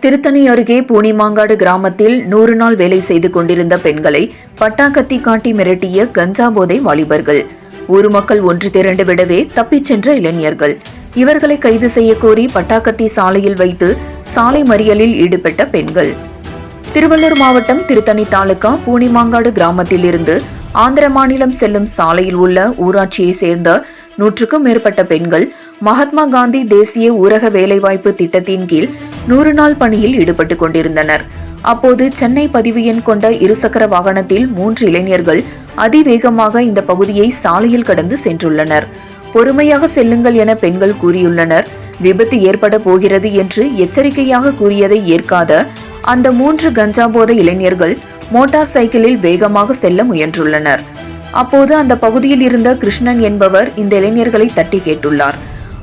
திருத்தணி அருகே பூனிமாங்காடு கிராமத்தில் 100 நாள் வேலை செய்து கொண்டிருந்த பெண்களை பட்டாக்கத்தி காட்டி மிரட்டிய கஞ்சா போதை வாலிபர்கள். ஊர் மக்கள் ஒன்று திரண்டு விடவே தப்பிச் சென்ற இளைஞர்கள். இவர்களை கைது செய்ய கோரி பட்டாக்கத்தி சாலையில் வைத்து சாலை மறியலில் ஈடுபட்ட பெண்கள். திருவள்ளூர் மாவட்டம் திருத்தணி தாலுகா பூனிமாங்காடு கிராமத்தில் இருந்து ஆந்திர மாநிலம் செல்லும் சாலையில் உள்ள ஊராட்சியை சேர்ந்த 100க்கும் மேற்பட்ட பெண்கள் மகாத்மா காந்தி தேசிய ஊரக வேலைவாய்ப்பு திட்டத்தின் கீழ் 100 நாள் பணியில் ஈடுபட்டுக் கொண்டிருந்தனர். அப்போது சென்னை பதிவு எண் கொண்ட இருசக்கர வாகனத்தில் 3 இளைஞர்கள் அதிவேகமாக இந்த பகுதியை சாலையில் கடந்து சென்றுள்ளனர். பொறுமையாக செல்லுங்கள் என பெண்கள் கூறியுள்ளனர். விபத்து ஏற்பட போகிறது என்று எச்சரிக்கையாக கூறியதை ஏற்காத அந்த 3 கஞ்சா போதை இளைஞர்கள் மோட்டார் சைக்கிளில் வேகமாக செல்ல முயன்றுள்ளனர். அப்போது அந்த பகுதியில் இருந்த கிருஷ்ணன் என்பவர் இந்த இளைஞர்களை தட்டி கேட்டுள்ளார்.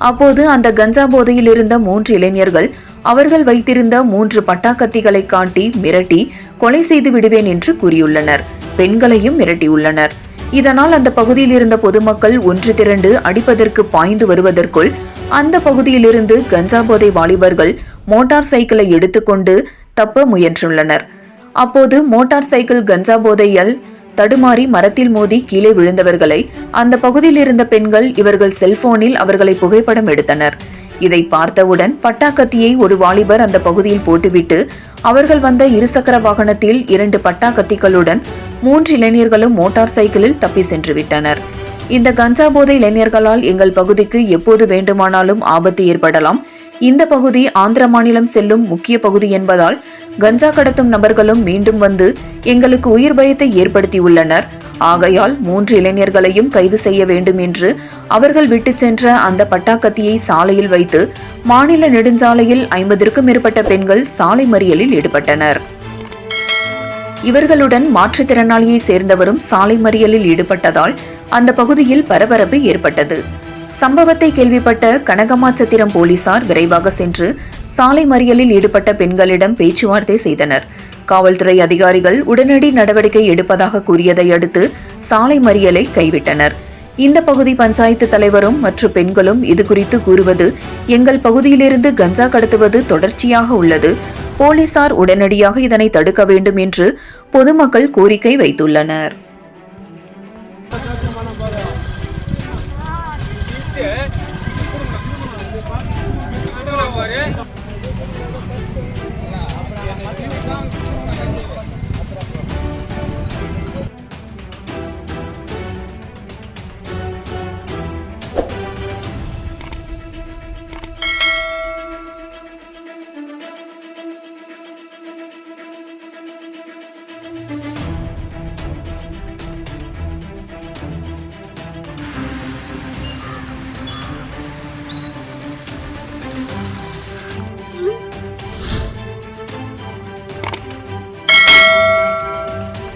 அப்போது அந்த கஞ்சா போதையில் இருந்த 3 இளைஞர்கள் அவர்கள் வைத்திருந்த 3 பட்டாக்கத்திகளை காட்டி மிரட்டி கொலை செய்து விடுவேன் என்று கூறியுள்ளனர். பெண்களையும் மிரட்டியுள்ளனர். இதனால் அந்த பகுதியில் இருந்த பொதுமக்கள் ஒன்று திரண்டு அடிப்பதற்கு பாய்ந்து வருவதற்குள் அந்த பகுதியிலிருந்து கஞ்சா போதை வாலிபர்கள் மோட்டார் சைக்கிளை எடுத்துக்கொண்டு தப்ப முயன்றுள்ளனர். அப்போது மோட்டார் சைக்கிள் கஞ்சா போதையால் தடுமாறி மரத்தில் மோதி கீழே விழுந்தவர்களை அந்த பகுதியில் இருந்த பெண்கள் இவர்கள் செல்போனில் அவர்களை புகைப்படம் எடுத்தனர். இதை பார்த்தவுடன் பட்டாக்கத்தியை ஒரு வாலிபர் அந்த பகுதியில் போட்டுவிட்டு அவர்கள் வந்த இருசக்கர வாகனத்தில் 2 பட்டாக்கத்திகளுடன் 3 இளைஞர்களும் மோட்டார் சைக்கிளில் தப்பி சென்று விட்டனர். இந்த கஞ்சா போதை இளைஞர்களால் எங்கள் பகுதிக்கு எப்போது வேண்டுமானாலும் ஆபத்து ஏற்படலாம். இந்த பகுதி ஆந்திர மாநிலம் செல்லும் முக்கிய பகுதி என்பதால் கஞ்சா கடத்தும் நபர்களும் மீண்டும் வந்து எங்களுக்கு உயிர் பயத்தை ஏற்படுத்தியுள்ளனர். ஆகையால் 3 இளைஞர்களையும் கைது செய்ய வேண்டும் என்று அவர்கள் விட்டு சென்ற அந்த பட்டாக்கத்தியை சாலையில் வைத்து மாநில நெடுஞ்சாலையில் 50க்கும் மேற்பட்ட பெண்கள் சாலை மறியலில் ஈடுபட்டனர். இவர்களுடன் மாற்றுத்திறனாளியை சேர்ந்தவரும் சாலை மறியலில் ஈடுபட்டதால் அந்த பகுதியில் பரபரப்பு ஏற்பட்டது. சம்பவத்தை கேள்விப்பட்ட கனகமாச்சத்திரம் போலீசார் விரைவாக சென்று சாலை மறியலில் ஈடுபட்ட பெண்களிடம் பேச்சுவார்த்தை செய்தனர். காவல்துறை அதிகாரிகள் உடனடி நடவடிக்கை எடுப்பதாக கூறியதை அடுத்து சாலை மறியலை கைவிட்டனர். இந்த பகுதி பஞ்சாயத்து தலைவரும் மற்ற பெண்களும் இதுகுறித்து கூறுவது, எங்கள் பகுதியிலிருந்து கஞ்சா கடத்துவது தொடர்ச்சியாக உள்ளது. போலீசார் உடனடியாக இதனை தடுக்க வேண்டும் என்று பொதுமக்கள் கோரிக்கை வைத்துள்ளனர்.